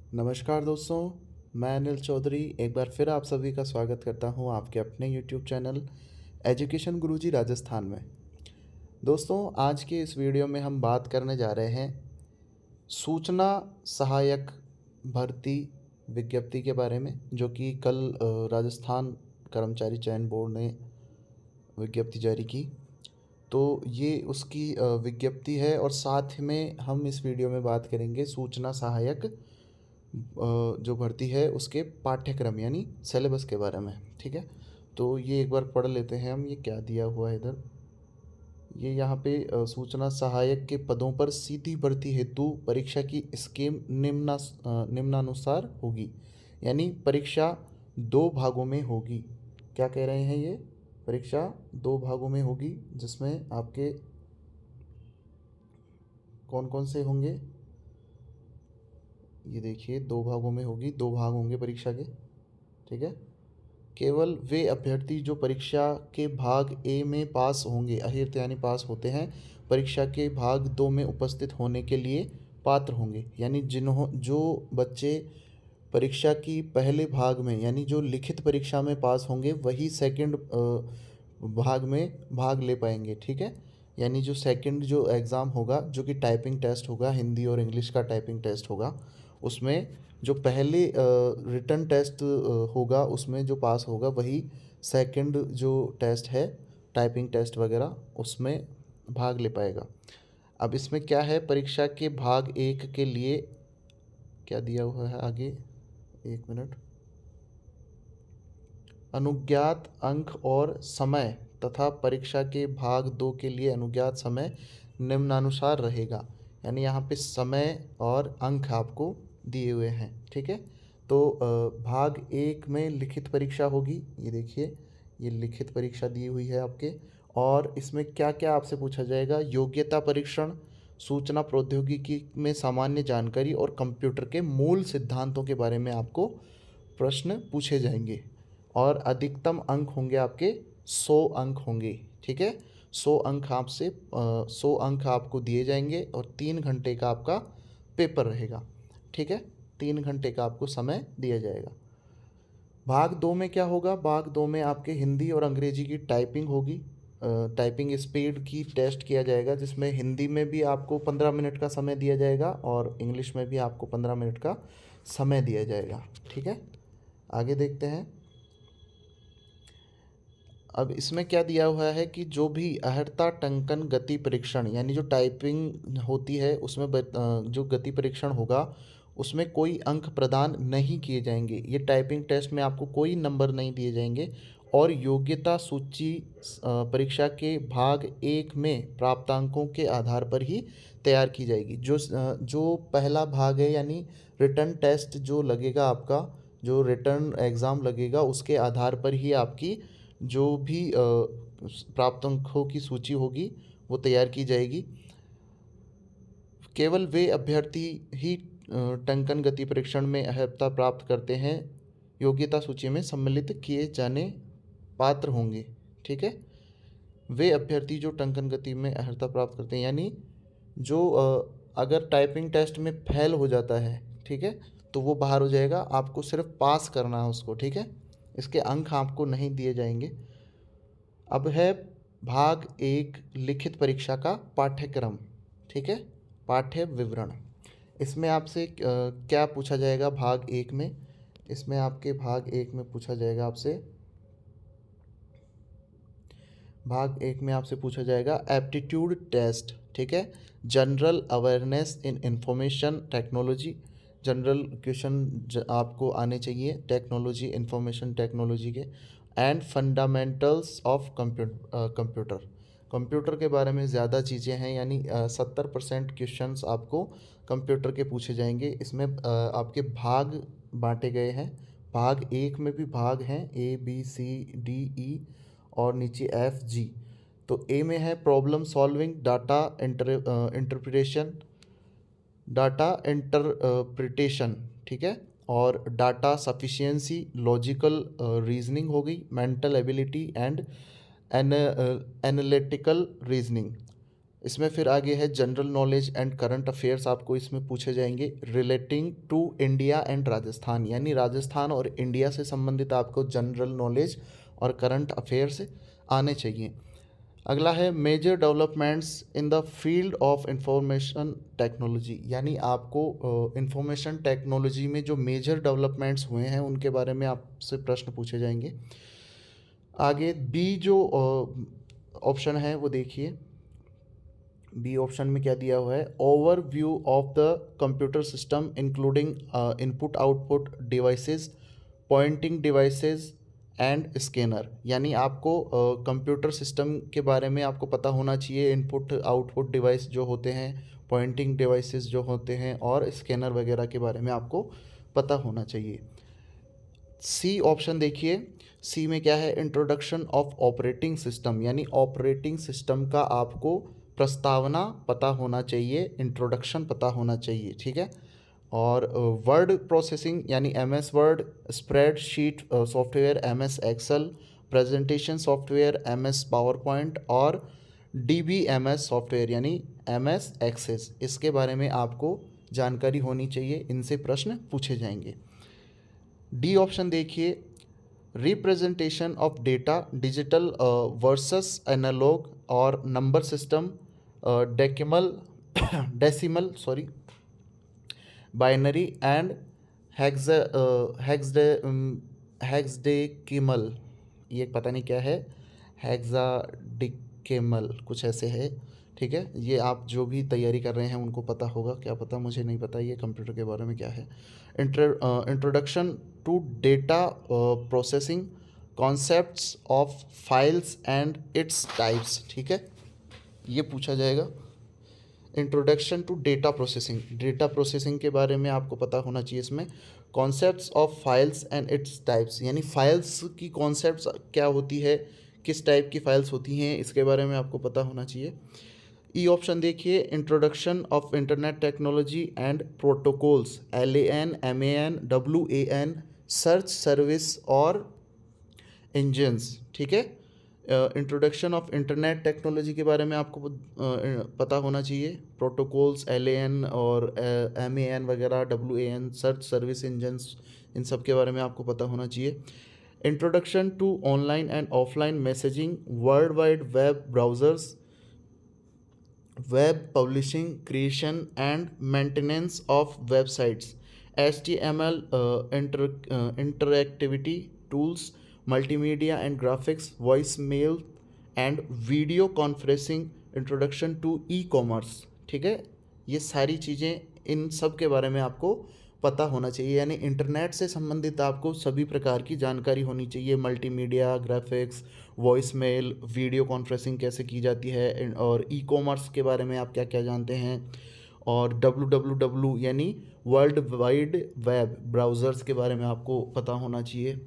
नमस्कार दोस्तों, मैं अनिल चौधरी एक बार फिर आप सभी का स्वागत करता हूं आपके अपने यूट्यूब चैनल एजुकेशन गुरुजी राजस्थान में। दोस्तों, आज के इस वीडियो में हम बात करने जा रहे हैं सूचना सहायक भर्ती विज्ञप्ति के बारे में, जो कि कल राजस्थान कर्मचारी चयन बोर्ड ने विज्ञप्ति जारी की। तो ये उसकी विज्ञप्ति है और साथ में हम इस वीडियो में बात करेंगे सूचना सहायक जो भर्ती है उसके पाठ्यक्रम यानी सिलेबस के बारे में। ठीक है, तो ये एक बार पढ़ लेते हैं हम, ये क्या दिया हुआ है इधर। ये यहाँ पे सूचना सहायक के पदों पर सीधी भर्ती हेतु परीक्षा की स्कीम निम्नानुसार होगी। यानी परीक्षा दो भागों में होगी। क्या कह रहे हैं ये? परीक्षा दो भागों में होगी, जिसमें आपके कौन कौन से होंगे, ये देखिए, दो भागों में होगी, दो भाग होंगे परीक्षा के। ठीक है, केवल वे अभ्यर्थी जो परीक्षा के भाग ए में पास होंगे, अहिर्त यानी पास होते हैं, परीक्षा के भाग दो में उपस्थित होने के लिए पात्र होंगे। यानी जो बच्चे परीक्षा की पहले भाग में यानी जो लिखित परीक्षा में पास होंगे वही सेकंड भाग में भाग ले पाएंगे। ठीक है, यानी जो सेकंड जो एग्ज़ाम होगा, जो कि टाइपिंग टेस्ट होगा, हिंदी और इंग्लिश का टाइपिंग टेस्ट होगा, उसमें जो पहले रिटन टेस्ट होगा उसमें जो पास होगा वही सेकंड जो टेस्ट है, टाइपिंग टेस्ट वगैरह, उसमें भाग ले पाएगा। अब इसमें क्या है, परीक्षा के भाग एक के लिए क्या दिया हुआ है आगे, एक मिनट। अनुज्ञात अंक और समय तथा परीक्षा के भाग दो के लिए अनुज्ञात समय निम्नानुसार रहेगा। यानी यहाँ पे समय और अंक आपको दिए हुए हैं। ठीक है, तो भाग एक में लिखित परीक्षा होगी, ये देखिए, ये लिखित परीक्षा दी हुई है आपके। और इसमें क्या क्या आपसे पूछा जाएगा, योग्यता परीक्षण, सूचना प्रौद्योगिकी में सामान्य जानकारी और कंप्यूटर के मूल सिद्धांतों के बारे में आपको प्रश्न पूछे जाएंगे। और अधिकतम अंक होंगे आपके 100 अंक होंगे। ठीक है, 100 अंक आपसे 100 अंक आपको दिए जाएंगे और 3 घंटे का आपका पेपर रहेगा। ठीक है, 3 घंटे का आपको समय दिया जाएगा। भाग दो में क्या होगा, भाग दो में आपके हिंदी और अंग्रेजी की टाइपिंग होगी। टाइपिंग स्पीड की टेस्ट किया जाएगा, जिसमें हिंदी में भी आपको 15 मिनट का समय दिया जाएगा और इंग्लिश में भी आपको 15 मिनट का समय दिया जाएगा। ठीक है, आगे देखते हैं। अब इसमें क्या दिया हुआ है कि जो भी अहर्ता टंकन गति परीक्षण यानी जो टाइपिंग होती है उसमें जो गति परीक्षण होगा उसमें कोई अंक प्रदान नहीं किए जाएंगे। ये टाइपिंग टेस्ट में आपको कोई नंबर नहीं दिए जाएंगे। और योग्यता सूची परीक्षा के भाग एक में प्राप्त अंकों के आधार पर ही तैयार की जाएगी। जो पहला भाग है यानी रिटर्न टेस्ट जो लगेगा आपका, जो रिटर्न एग्ज़ाम लगेगा, उसके आधार पर ही आपकी जो भी प्राप्त अंकों की सूची होगी वो तैयार की जाएगी। केवल वे अभ्यर्थी ही टंकन गति परीक्षण में अर्हता प्राप्त करते हैं योग्यता सूची में सम्मिलित किए जाने पात्र होंगे। ठीक है, वे अभ्यर्थी जो टंकन गति में अर्हता प्राप्त करते हैं, यानी जो अगर टाइपिंग टेस्ट में फेल हो जाता है, ठीक है, तो वो बाहर हो जाएगा। आपको सिर्फ पास करना है उसको। ठीक है, इसके अंक आपको नहीं दिए जाएंगे। अब है भाग एक लिखित परीक्षा का पाठ्यक्रम। ठीक है, पाठ्य विवरण। इसमें आपसे क्या पूछा जाएगा भाग एक में, इसमें आपके भाग एक में पूछा जाएगा आपसे, भाग एक में आपसे पूछा जाएगा एप्टीट्यूड टेस्ट। ठीक है, general awareness in information technology, general question आपको आने चाहिए टेक्नोलॉजी, इंफॉर्मेशन टेक्नोलॉजी के। And fundamentals of computer, computer के बारे में ज़्यादा चीज़ें हैं, यानी 70% क्वेश्चंस आपको कंप्यूटर के पूछे जाएंगे। इसमें आपके भाग बांटे गए हैं। भाग एक में भी भाग हैं ABCDE और नीचे FG। तो ए में है problem solving, data interpretation, data interpretation. ठीक है, और डाटा सफिशिएंसी, लॉजिकल रीजनिंग हो गई, mental ability and analytical reasoning. इसमें फिर आगे है general knowledge and current affairs, आपको इसमें पूछे जाएंगे relating to India and Rajasthan, यानी राजस्थान और इंडिया से संबंधित आपको जनरल नॉलेज और करंट अफेयर्स आने चाहिए। अगला है major developments in the field of information technology, यानी आपको इंफॉर्मेशन टेक्नोलॉजी में जो मेजर डेवलपमेंट्स हुए हैं उनके बारे में आपसे प्रश्न पूछे जाएंगे। आगे बी जो ऑप्शन है वो देखिए, बी ऑप्शन में क्या दिया हुआ है, overview of the computer system including input output devices, pointing devices and scanner, यानी आपको कंप्यूटर सिस्टम के बारे में आपको पता होना चाहिए, इनपुट आउटपुट डिवाइस जो होते हैं, पॉइंटिंग डिवाइसेस जो होते हैं और स्कैनर वगैरह के बारे में आपको पता होना चाहिए। सी ऑप्शन देखिए, सी में क्या है, इंट्रोडक्शन ऑफ ऑपरेटिंग सिस्टम, यानी ऑपरेटिंग सिस्टम का आपको प्रस्तावना पता होना चाहिए, इंट्रोडक्शन पता होना चाहिए, ठीक है। और वर्ड प्रोसेसिंग यानी M S word, spreadsheet software M S Excel, presentation software M S power point और D B M S software यानी एम एस एक्सेस, इसके बारे में आपको जानकारी होनी चाहिए, इनसे प्रश्न पूछे जाएंगे। डी ऑप्शन देखिए, representation of data digital versus analog और number system, decimal binary and hexadecimal, ये पता नहीं क्या है, हेक्साडेसिमल कुछ ऐसे है, ठीक है। ये आप जो भी तैयारी कर रहे हैं उनको पता होगा, क्या पता, मुझे नहीं पता ये कंप्यूटर के बारे में क्या है। Introduction to data processing, concepts of files and its types, ठीक है, ये पूछा जाएगा। Introduction to data processing, data processing के बारे में आपको पता होना चाहिए। इसमें concepts of files and its types, यानी फाइल्स की कॉन्सेप्ट्स क्या होती है, किस टाइप की फाइल्स होती हैं, इसके बारे में आपको पता होना चाहिए। ई ऑप्शन देखिए, introduction of internet technology and protocols, LAN MAN WAN, search service और इंजन्स, ठीक है। इंट्रोडक्शन ऑफ इंटरनेट टेक्नोलॉजी के बारे में आपको पता होना चाहिए, प्रोटोकॉल्स LAN और MAN वगैरह, WAN, सर्च सर्विस इंजन्स, इन सब के बारे में आपको पता होना चाहिए। Introduction to online and offline messaging, world wide web browsers, web publishing, creation and maintenance of websites, HTML interactivity tools, multimedia and graphics, voice mail and video conferencing, introduction to e commerce, ठीक है। ये सारी चीज़ें, इन सब के बारे में आपको पता होना चाहिए, यानी इंटरनेट से संबंधित आपको सभी प्रकार की जानकारी होनी चाहिए, multimedia, graphics, voice mail, video conferencing कैसे की जाती है, और ई कॉमर्स के बारे में आप क्या क्या जानते हैं, और WWW यानी वर्ल्ड वाइड वेब ब्राउज़र्स के बारे में आपको पता होना चाहिए,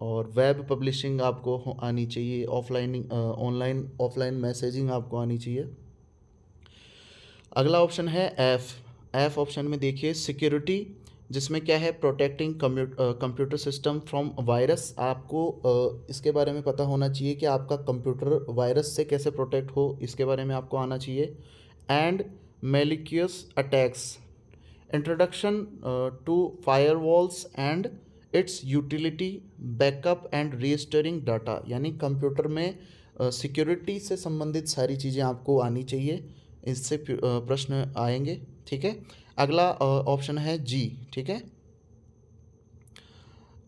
और वेब पब्लिशिंग आपको आनी चाहिए, ऑनलाइन ऑफलाइन मैसेजिंग आपको आनी चाहिए। अगला ऑप्शन है एफ ऑप्शन में देखिए, सिक्योरिटी, जिसमें क्या है, protecting computer system from virus, आपको इसके बारे में पता होना चाहिए कि आपका कंप्यूटर वायरस से कैसे प्रोटेक्ट हो, इसके बारे में आपको आना चाहिए। And malicious attacks, introduction to firewalls and its utility, backup and restoring data, यानी कंप्यूटर में सिक्योरिटी से संबंधित सारी चीज़ें आपको आनी चाहिए, इससे प्रश्न आएंगे, ठीक है। अगला ऑप्शन है जी, ठीक है।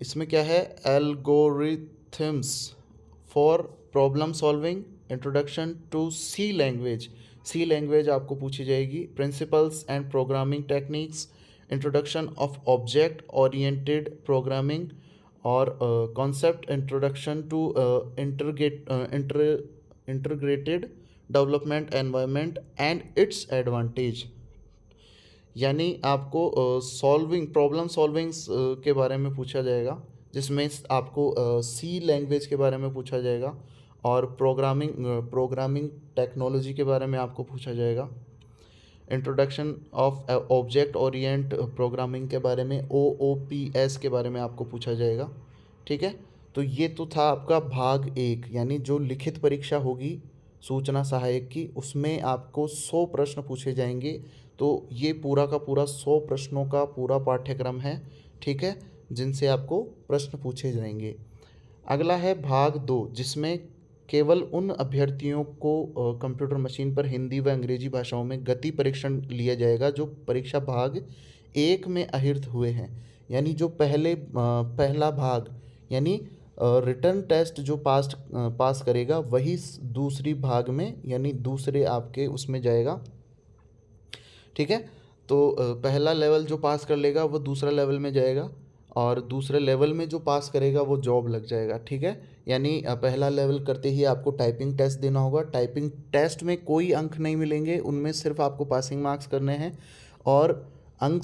इसमें क्या है, algorithms for problem solving, introduction to C language, C language आपको पूछी जाएगी, principles and programming techniques, introduction of object oriented programming और concept, introduction to integrated development environment and its advantage, यानी आपको प्रॉब्लम सॉल्विंग्स के बारे में पूछा जाएगा, जिसमें आपको सी लैंग्वेज के बारे में पूछा जाएगा, और प्रोग्रामिंग टेक्नोलॉजी के बारे में आपको पूछा जाएगा, introduction of object Orient programming के बारे में, OOPS के बारे में आपको पूछा जाएगा, ठीक है। तो ये तो था आपका भाग 1, यानी जो लिखित परीक्षा होगी सूचना सहायक की, उसमें आपको 100 प्रश्न पूछे जाएंगे। तो ये पूरा का पूरा 100 प्रश्नों का पूरा पाठ्यक्रम है, ठीक है, जिनसे आपको प्रश्न पूछे जाएंगे। अगला है भाग 2, जिसमें केवल उन अभ्यर्थियों को कंप्यूटर मशीन पर हिंदी व अंग्रेजी भाषाओं में गति परीक्षण लिया जाएगा जो परीक्षा भाग 1 में अहिर्त हुए हैं। यानी जो पहला भाग यानी रिटर्न टेस्ट जो पास करेगा वही दूसरी भाग में यानी दूसरे आपके उसमें जाएगा, ठीक है। तो पहला लेवल जो पास कर लेगा वो दूसरा लेवल में जाएगा, और दूसरे लेवल में जो पास करेगा वो जॉब लग जाएगा, ठीक है। यानी पहला लेवल करते ही आपको टाइपिंग टेस्ट देना होगा। टाइपिंग टेस्ट में कोई अंक नहीं मिलेंगे, उनमें सिर्फ आपको पासिंग मार्क्स करने हैं, और अंक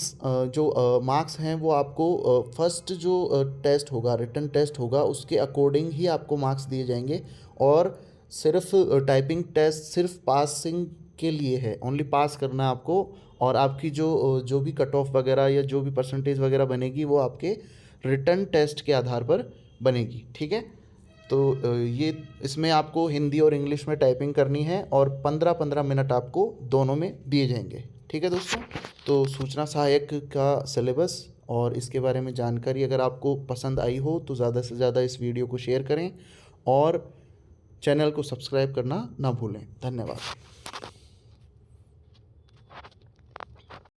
जो मार्क्स हैं वो आपको फर्स्ट जो टेस्ट होगा, रिटन टेस्ट होगा, उसके अकॉर्डिंग ही आपको मार्क्स दिए जाएंगे। और सिर्फ टाइपिंग टेस्ट सिर्फ पासिंग के लिए है, ओनली पास करना है आपको, और आपकी जो भी कट ऑफ वगैरह या जो भी परसेंटेज वगैरह बनेगी वो आपके रिटन टेस्ट के आधार पर बनेगी, ठीक है। तो ये इसमें आपको हिंदी और इंग्लिश में टाइपिंग करनी है, और 15-15 मिनट आपको दोनों में दिए जाएंगे, ठीक है दोस्तों। तो सूचना सहायक का सिलेबस और इसके बारे में जानकारी अगर आपको पसंद आई हो तो ज़्यादा से ज़्यादा इस वीडियो को शेयर करें, और चैनल को सब्सक्राइब करना ना भूलें। धन्यवाद।